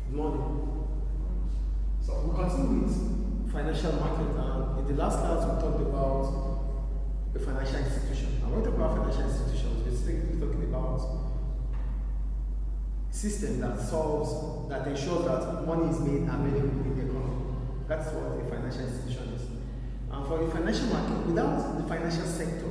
Good morning. So we continue with financial market. In the last class, we talked about a financial institution. And when we talk about financial institutions, we're specifically talking about a system that ensures that money is made available in the economy. That's what a financial institution is. And for the financial market, without the financial sector,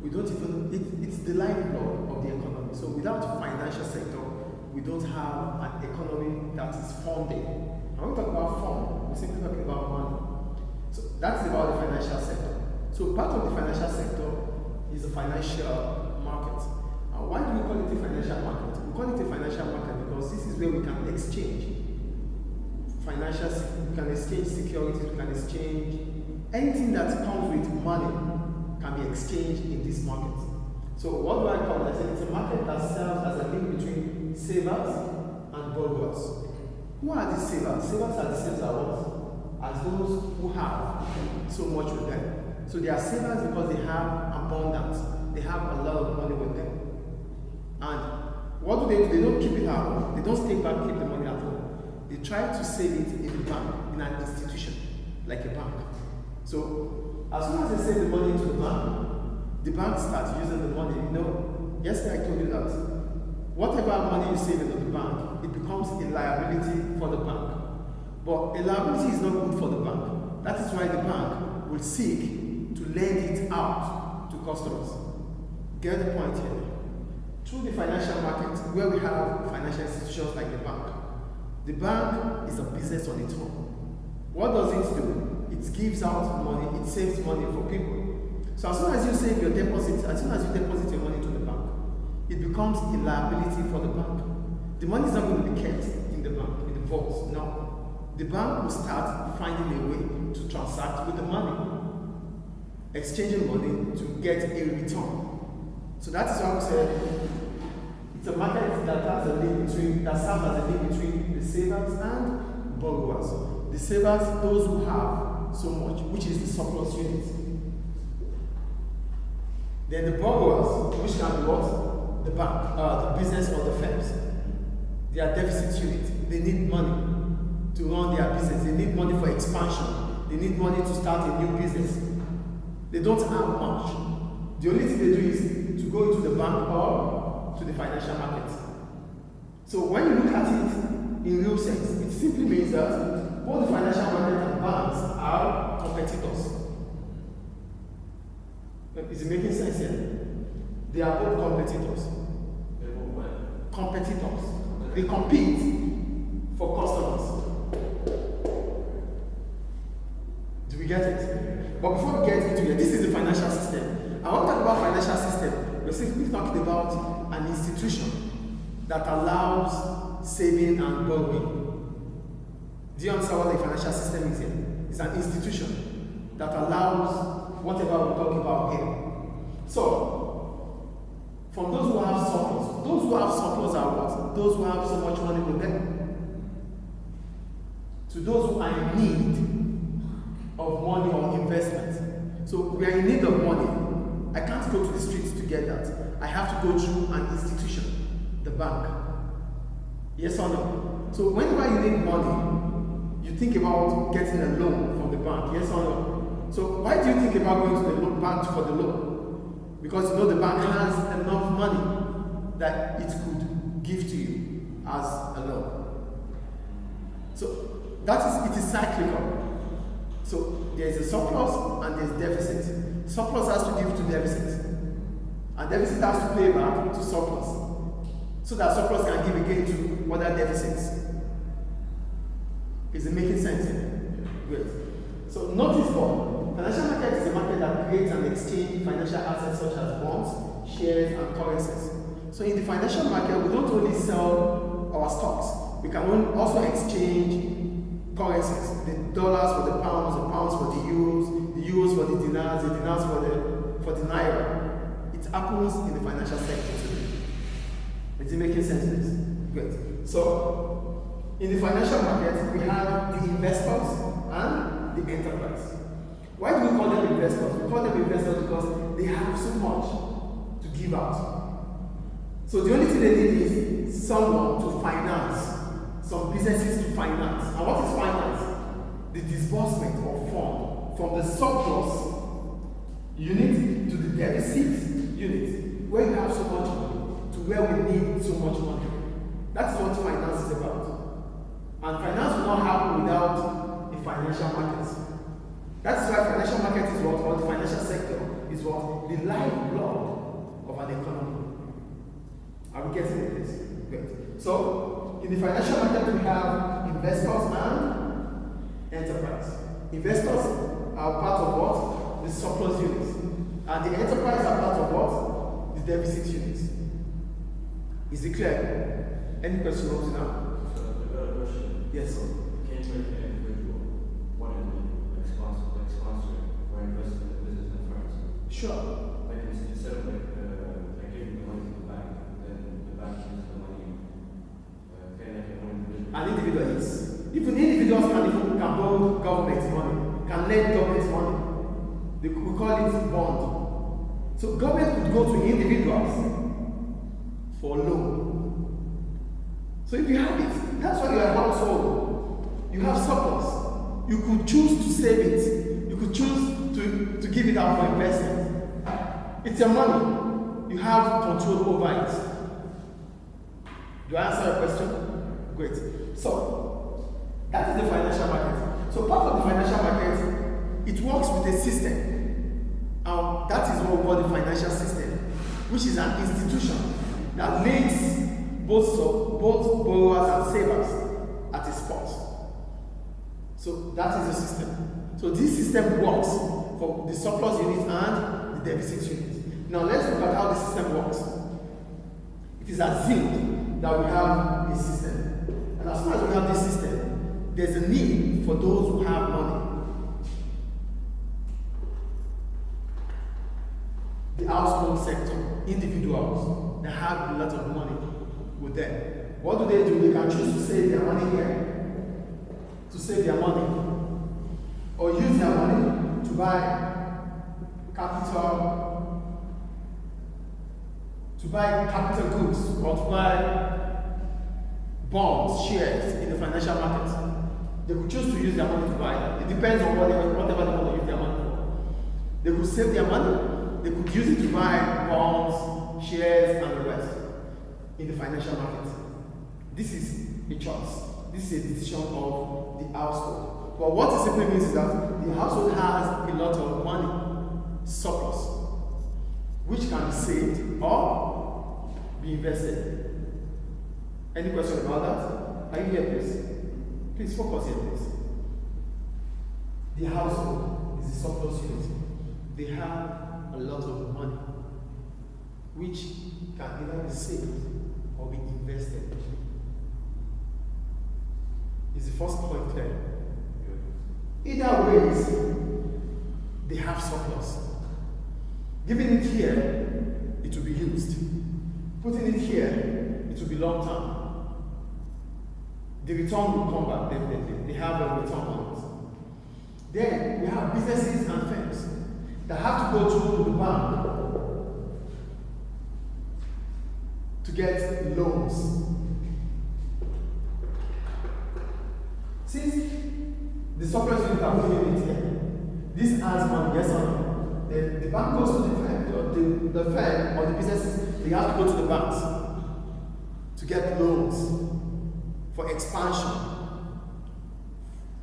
we don't even, it's the lifeblood of the economy. So without the financial sector, we don't have an economy that is funded. And when we talk about fund, we're simply talking about money. So that's about the financial sector. So part of the financial sector is the financial market. And why do we call it a financial market? We call it a financial market because this is where we can exchange we can exchange securities, we can exchange anything that comes with money can be exchanged in this market. So what do I call it? I said it's a market that serves as a link between savers and borrowers. Who are these savers? Savers are the same as those who have so much with them. So they are savers because they have abundance. They have a lot of money with them. And what do? They don't keep it at home. They don't stay back, keep the money at home. They try to save it in the bank, in an institution, like a bank. So as soon as they save the money into the bank starts using the money. Yesterday I told you that whatever money you save into the bank, it becomes a liability for the bank. But a liability is not good for the bank. That is why the bank will seek to lend it out to customers. Get the point here? Through the financial market, where we have financial institutions like the bank is a business on its own. What does it do? It gives out money, it saves money for people. So as soon as you save your deposit, as soon as you deposit your money to the bank, it becomes a liability for the bank. The money is not going to be kept in the bank, in the vaults. No. The bank will start finding a way to transact with the money, exchanging money to get a return. So that is why we said it's a market that has a link between, that serves as a link between the savers and borrowers. The savers, those who have so much, which is the surplus unit. Then the borrowers, which can be what? The bank, the business or the firms. They are deficit unit. They need money to run their business. They need money for expansion. They need money to start a new business. They don't have much. The only thing they do is to go into the bank or to the financial market. So when you look at it in real sense, it simply means that both the financial market and banks are competitors. Is it making sense here? They are both competitors. Competitors. They compete for customers. Do we get it? But before we get into it, this is the financial system. I want to talk about financial system. We're simply talking about an institution that allows saving and borrowing. Do you understand what the financial system is here? It's an institution that allows whatever we're talking about here. So, from those who have surplus are what? Those who have so much money with them. To those who are in need of money or investment. So, we are in need of money. I can't go to the streets to get that. I have to go through an institution, the bank. Yes or no? So whenever you need money, you think about getting a loan from the bank. Yes or no? So why do you think about going to the bank for the loan? Because you know the bank has enough money that it could give to you as a loan. So it is cyclical. So there is a surplus and there is deficit. Surplus has to give to deficit. And deficit has to pay back to surplus. So that surplus can give again to other deficits. Is it making sense? Great. So notice what? Financial market is a market that creates and exchanges financial assets such as bonds, shares, and currencies. So in the financial market, we don't only sell our stocks. We can also exchange currencies. The dollars for the pounds for the euros for the dinars for the naira. It happens in the financial sector too. Is it making sense? Great. So, in the financial market, we have the investors and the enterprise. Why do we call them investors? We call them investors because they have so much to give out. So the only thing they need is someone to finance some businesses to finance. And what is finance? The disbursement of fund from the surplus unit to the deficit unit, where you have so much money to where we need so much money. That is what finance is about. And finance will not happen without a financial market. That is why financial market is what, or the financial sector is what, the lifeblood of an economy. Are we getting it? Great. So, in the financial market, we have investors and enterprise. Investors are part of what? The surplus units. And the enterprise are part of what? The deficit units. Is it clear? Any question up to now? So, I've got a question. Yes. Can you make an individual one individual like sponsor or invest in a business and firms? Sure. Like instead of like giving the money to the bank, then the bank uses the money. Can like one individual? An individual is. Even individuals can borrow government money, can lend government money. We call it bond. So government could go to individuals for loan. So if you have it, that's why you're a household. You have surplus. You could choose to save it. You could choose to give it out for investment. It's your money. You have control over it. Do I answer your question? Great. So, that is the financial market. So part of the financial market, it works with a system. That is what we call the financial system, which is an institution that links both borrowers and savers at a spot. So that is the system. So this system works for the surplus unit and the deficit unit. Now let's look at how the system works. It is assumed that we have a system. And as soon as we have this system, there's a need for those who have money. The household sector, individuals that have a lot of money with them. What do? They can choose to save their money here, to save their money, or use their money to buy capital goods, or to buy bonds, shares in the financial market. They could choose to use their money to buy that. It depends on whatever they want to use their money for. They could save their money. They could use it to buy bonds, shares, and the rest in the financial market. This is a choice. This is a decision of the household. But what it simply means is that the household has a lot of money, surplus, which can be saved or be invested. Any question about that? Are you here, please? Please focus here, please. The household is a surplus unit. They have a lot of money, which can either be saved or be invested. Is the first point clear? Either ways, they have surplus. Giving it here, it will be used. Putting it here, it will be long term. The return will come back definitely. They have a return on it. Then we have businesses and firms that have to go through the bank to get loans. Since the surplus unit are putting it here, this has money, yes or no? The bank goes to the firm, or the firm or the businesses, they have to go to the banks to get loans for expansion,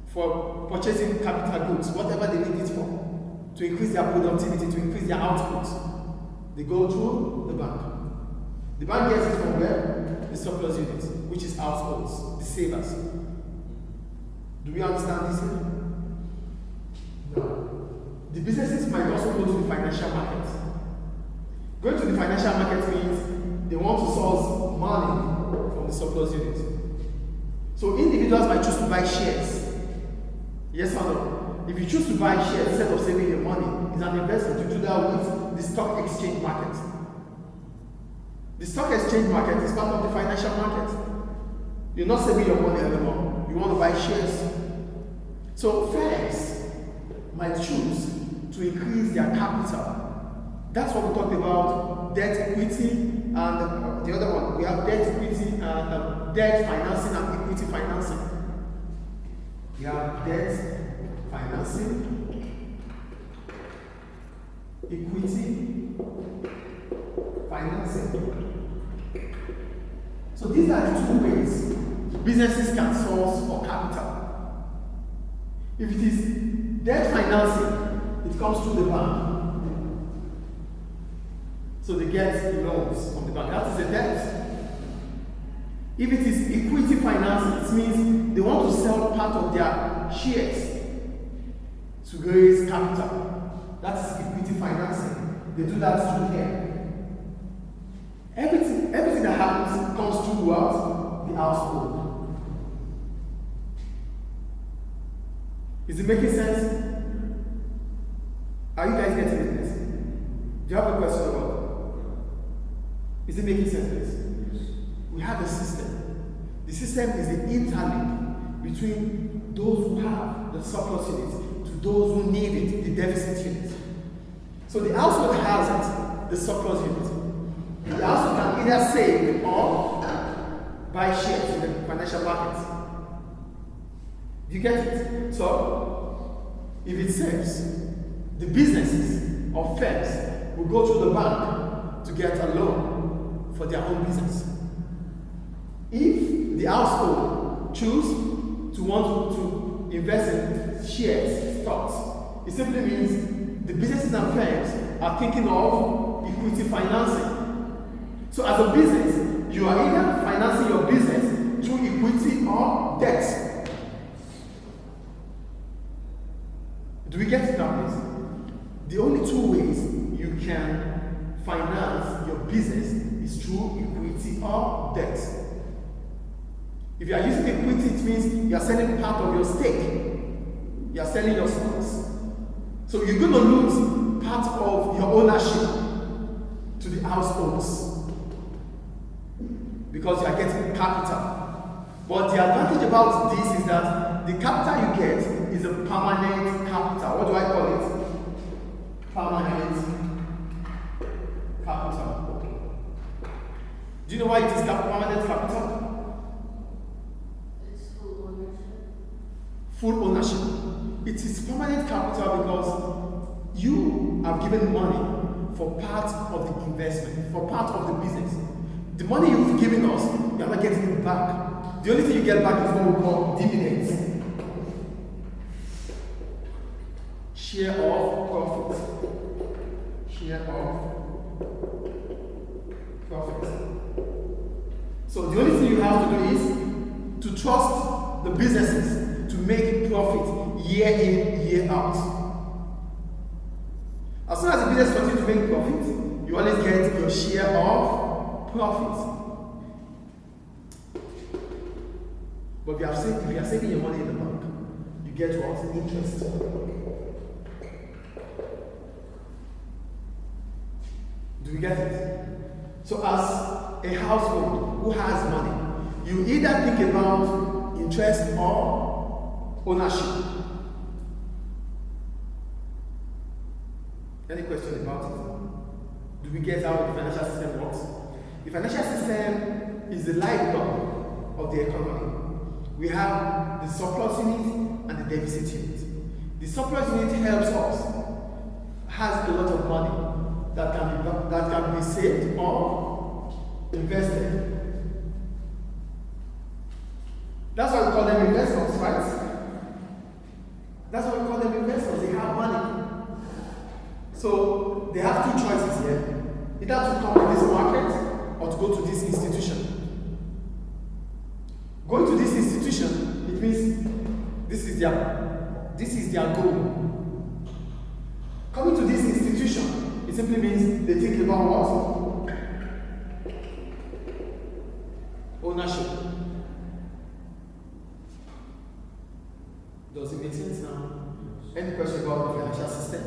for purchasing capital goods, whatever they need it for, to increase their productivity, to increase their output. They go through the bank. The bank gets it from where? The surplus unit, which is households, the savers. Do we understand this here? No. The businesses might also go to the financial market. Going to the financial market means they want to source money from the surplus unit. So individuals might choose to buy shares. Yes or no? If you choose to buy shares instead of saving your money, it's an investment. You do that with the stock exchange market. The stock exchange market is part of the financial market. You're not saving your money anymore. You want to buy shares. So firms might choose to increase their capital. That's what we talked about, debt equity, and the other one, we have debt equity, debt financing and equity financing. You have debt financing, equity financing. So these are the two ways businesses can source for capital. If it is debt financing, it comes through the bank. So they get loans from the bank. That is a debt. If it is equity financing, it means they want to sell part of their shares to raise capital. That is equity financing. They do that through here. Everything that happens comes through what? The household. Is it making sense? Are you guys getting this? Do you have a question about it? Is it making sense, please? We have a system. The system is the interlink between those who have the surplus unit to those who need it, the deficit unit. So the household has it, the surplus unit. The household can either save or buy shares in the financial market. Do you get it? So, if it saves, the businesses or firms will go to the bank to get a loan for their own business. If the household choose to want to invest in shares, stocks, it simply means the businesses and firms are thinking of equity financing. So as a business, you are either financing your business through equity or debt. Do we get it now, please? The only two ways you can finance your business is through equity or debt. If you are using equity, it means you are selling part of your stake. You are selling your stocks. So you're going to lose part of your ownership to the households because you are getting capital. But the advantage about this is that the capital you get is a permanent capital. What do I call it? Permanent capital. Do you know why it is permanent capital? Full ownership. It is permanent capital because you have given money for part of the investment, for part of the business. The money you've given us, you are not getting it back. The only thing you get back is what we call dividends. Share of profit. Share of profit. So the only thing you have to do is to trust the businesses to make profit year in, year out. As soon as the business continues to make profit, you always get your share of profit. But if you are saving your money in the bank, you get what? Interest. Do we get it? So as a household who has money, you either think about interest or ownership. Any question about it? Do we get how the financial system works? The financial system is the lifeblood of the economy. We have the surplus unit and the deficit unit. The surplus unit helps us, has a lot of money that can be saved or invested. That's why we call them investors, right? That's why we call them investors. They have money. So they have two choices here. Either to come to this market or to go to this institution. Going to this institution, it means this is their goal. Coming to this institution, it simply means they think about what? Ownership. Does it make sense now? Any question about the financial system?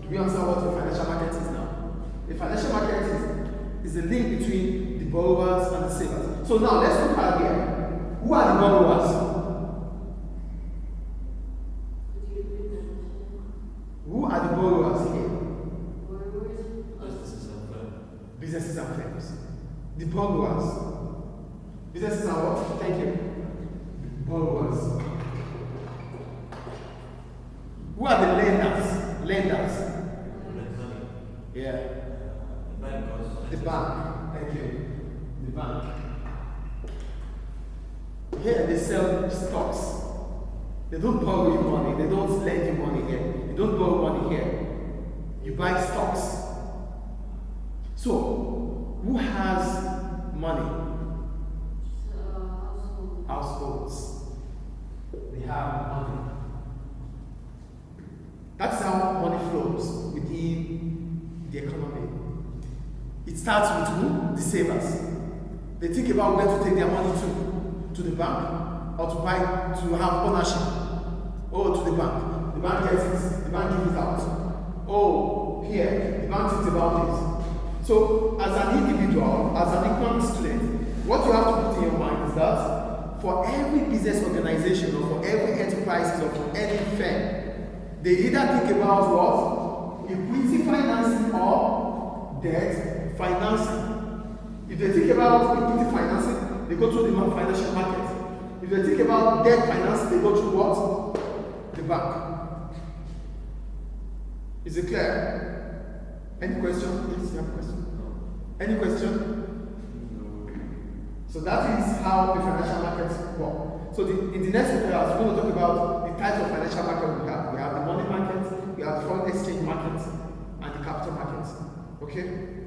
Do we understand what the financial market is now? The financial market is the link between the borrowers and the savers. So now let's look at here. Who are the borrowers? Who are the borrowers here? Businesses and firms. The borrowers. Businesses are what? Thank you. borrowers. Who are the lenders? Lenders. Yeah. The bank. Thank you. The bank. Here they sell stocks. They don't borrow you money. They don't lend you money here. You don't borrow money here. You buy stocks. So, who has money? Households. They have money. That's how money flows within the economy. It starts with who? The savers. They think about where to take their money to the bank, or to buy, to have ownership. Oh, to the bank. The bank gets it, the bank gives it out. Oh, here, the bank thinks about it. So, as an individual, as an economics student, what you have to put in your mind is that for every business organization, or for every enterprise, or for any firm, they either think about what? Equity financing or debt financing. If they think about equity financing, they go through the financial market. If they think about debt financing, they go through what? The bank. Is it clear? Any question? Yes, you have a question? Any question? So that is how the financial markets work. So in the next class, we're going to talk about the types of financial market we have. We have the money market, we have the foreign exchange market, and the capital market. Okay?